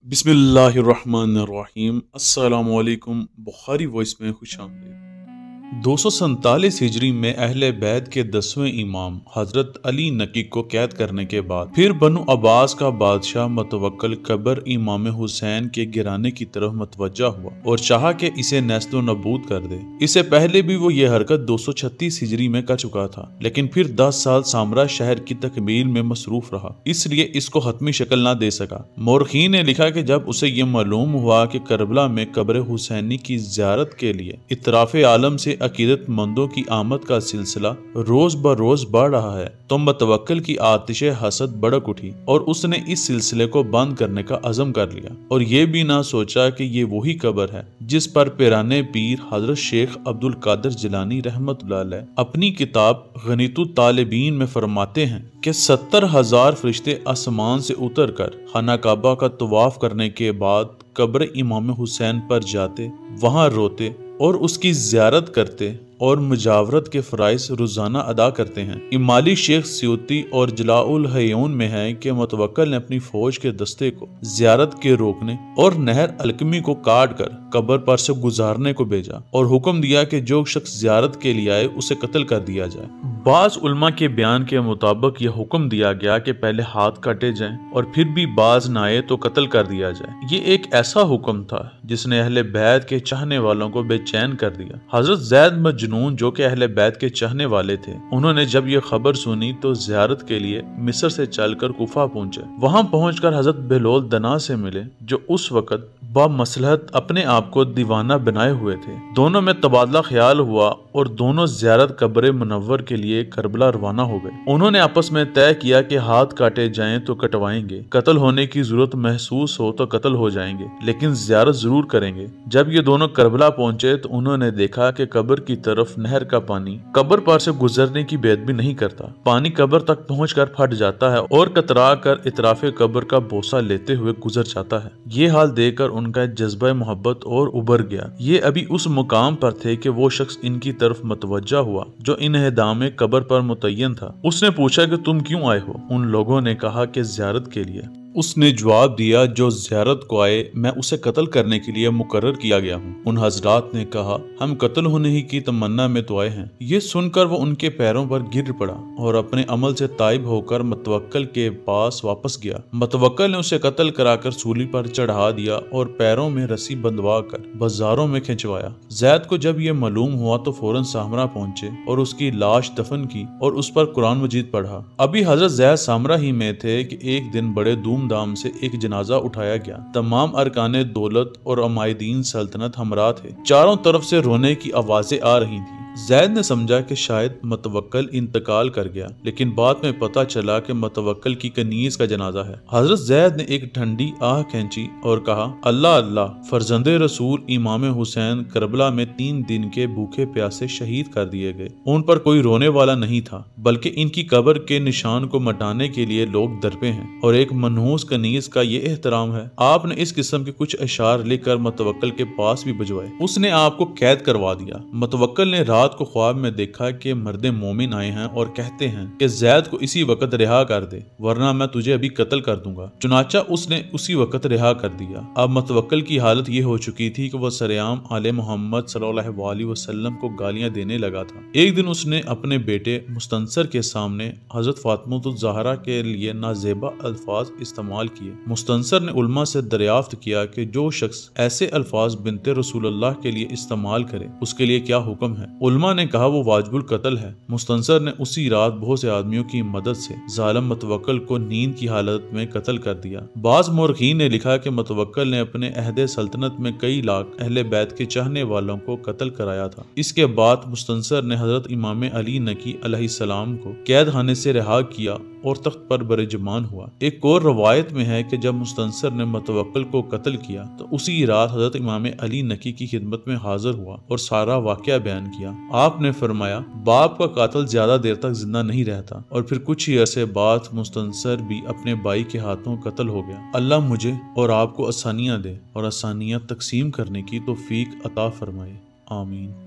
बिस्मिल्लाहिर्रहमानिर्रहीम। अस्सलामुअलैकुम। बुखारी वॉइस में खुश आमदीद। 247 हिजरी में अहले बैत के 10वें इमाम हजरत अली नकी को कैद करने के बाद फिर बनु अब्बास का बादशाह मुतवक्किल कब्र इमाम हुसैन के गिराने की तरफ मतवज्जा हुआ और चाहा कि इसे नेस्तो नबूद कर दे। इससे पहले भी वो ये हरकत 236 हिजरी में कर चुका था, लेकिन फिर 10 साल सामरा शहर की तकमील में मसरूफ रहा, इसलिए इसको हतमी शक्ल ना दे सका। मोरखीन ने लिखा कि जब उसे ये मालूम हुआ कि करबला में कब्र हुसैनी की ज़ियारत के लिए इतराफ़े आलम से अकीदतमंदों की आमद का सिलसिला रोज ब रोज बढ़ रहा है, तो मुतवक्किल की आतिशे हसद भड़क उठी और उसने इस सिलसिले को बंद करने का अज़म कर लिया और ये भी ना सोचा कि ये वही कब्र है जिस पर पिराने पीर हजरत शेख अब्दुल कादिर जिलानी रहमतुल्लाह अलैह अपनी किताब गनीतुत तालिबीन में फरमाते हैं कि 70,000 फरिश्ते आसमान से उतर कर खाना काबा का तवाफ करने के बाद कब्र इमाम हुसैन पर जाते, वहां रोते और उसकी ज़ियारत करते और मुजावरत के फ़राइज़ रोज़ाना अदा करते हैं। इमाली शेख सियूती और जलाउल हयून में है कि मुतवक्किल ने अपनी फौज के दस्ते को ज़ियारत के रोकने और नहर अलकमी को काट कर कब्र पर से गुजारने को भेजा और हुक्म दिया कि जो शख्स ज़ियारत के लिए आए उसे कत्ल कर दिया जाए। बाज़ उलमा के बयान के मुताबिक यह हुक्म दिया गया कि पहले हाथ काटे जाएं और फिर भी बाज न आए तो कत्ल कर दिया जाए। ये एक ऐसा हुक्म था जिसने अहले बैत के चाहने वालों को बेचैन कर दिया। हजरत ज़ैद मजनून जो कि अहले बैत के चाहने वाले थे, उन्होंने जब ये खबर सुनी तो ज़ियारत के लिए मिस्र से चलकर कुफा पहुंचे। वहां पहुंचकर हजरत बेलोल दना से मिले जो उस वक्त बामसलहत अपने आप को दीवाना बनाए हुए थे। दोनों में तबादला ख्याल हुआ और दोनों ज़ियारत कब्र मुनव्वर के लिए करबला रवाना हो गए। उन्होंने आपस में तय किया कि हाथ काटे जाएं तो कटवाएंगे, कत्ल होने की जरूरत महसूस हो तो कत्ल हो जाएंगे, लेकिन ज़ियारत जरूर करेंगे। जब ये दोनों करबला पहुंचे तो उन्होंने देखा कि कब्र की तरफ नहर का पानी कब्र पर से गुजरने की बेदबी नहीं करता। पानी कब्र तक पहुंचकर फट जाता है और कतरा कर इतराफे कब्र का बोसा लेते हुए गुजर जाता है। ये हाल देखकर उनका जज्बा मोहब्बत और उभर गया। ये अभी उस मुकाम पर थे कि वो शख्स इनकी तरफ मतवज्जा हुआ जो इन एहदाम कब्र पर मुतय्यन था। उसने पूछा कि तुम क्यों आए हो? उन लोगों ने कहा कि ज़ियारत के लिए। उसने जवाब दिया, जो ज़ियारत को आए मैं उसे कत्ल करने के लिए मुकर्रर किया गया हूँ। उन हजरात ने कहा, हम कत्ल होने ही की तमन्ना में तो आए हैं। ये सुनकर वो उनके पैरों पर गिर पड़ा और अपने अमल से ताइब होकर मुतवक्किल के पास वापस गया। मुतवक्किल ने उसे कत्ल कराकर सूली पर चढ़ा दिया और पैरों में रस्सी बंधवा कर बाजारों में खिंचवाया। ज़ैद को जब ये मालूम हुआ तो फौरन सामरा पहुंचे और उसकी लाश दफन की और उस पर कुरान मजीद पढ़ा। अभी हजरत ज़ैद सामरा ही में थे कि एक दिन बड़े दाम से एक जनाजा उठाया गया। तमाम अरकाने दौलत और अमायदीन सल्तनत हमरा थे। चारों तरफ से रोने की आवाजें आ रही थी। ज़ैद ने समझा कि शायद मुतवक्किल इंतकाल कर गया, लेकिन बाद में पता चला कि मुतवक्किल की कनीज का जनाजा है। हजरत ज़ैद ने एक ठंडी आह खींची और कहा, अल्लाह अल्लाह, फर्जंदे रसूल इमाम हुसैन करबला में 3 दिन के भूखे प्यासे शहीद कर दिए गए। उन पर कोई रोने वाला नहीं था, बल्कि इनकी कब्र के निशान को मिटाने के लिए लोग दरपे हैं और एक मनहूस कनीज का ये एहतराम है। आपने इस किस्म के कुछ अशार लेकर मुतवक्किल के पास भी भिजवाए। उसने आपको कैद करवा दिया। मुतवक्किल ने रात को ख्वाब में देखा कि मर्दे मोमिन आए हैं और कहते हैं कि ज़ैद को इसी वक्त रिहा कर दे, वरना मैं तुझे अभी कत्ल कर दूंगा। चुनाचा उसने उसी वक्त रिहा कर दिया। अब मुतवक्किल की हालत ये हो चुकी थी कि वह सरेआम आले मोहम्मद सल्लल्लाहु अलैहि वसल्लम को गालियां देने लगा था। एक दिन उसने अपने बेटे मुस्तंसर के सामने हजरत फातिमा ज़हरा के लिए नाजेबा अल्फाज इस्तेमाल किए। मुस्तंसर ने उलमा से दरियाफ्त किया कि जो शख्स ऐसे अल्फाज बिनते रसूलुल्लाह के लिए इस्तेमाल करे उसके लिए क्या हुक्म है। उलमा ने कहा, वो वाजिबुल कत्ल है। मुस्तंसर ने उसी रात बहुत से आदमियों की मदद से जालिम मुतवक्किल को नींद की हालत में कत्ल कर दिया। बाज़ मोरखीन ने लिखा कि मुतवक्किल ने अपने अहदे सल्तनत में कई लाख अहले बैत के चाहने वालों को कत्ल कराया था। इसके बाद मुस्तंसर ने हजरत इमाम अली नकी अलैहिस्सलाम को कैद खाने से रिहा किया और तख्त पर बरेजमान हुआ। एक और रवायत में है कि जब मुस्तंसर ने मुतवक्किल को कत्ल किया तो उसी रात हजरत इमाम अली नकी की खिदमत में हाजिर हुआ और सारा वाकया बयान किया। आपने फरमाया, बाप का कातिल ज्यादा देर तक जिंदा नहीं रहता और फिर कुछ ही अरसे बाद मुस्तंसर भी अपने भाई के हाथों कत्ल हो गया। अल्लाह मुझे और आपको आसानियां दे और आसानियां तकसीम करने की तौफीक अता फरमाए। आमीन।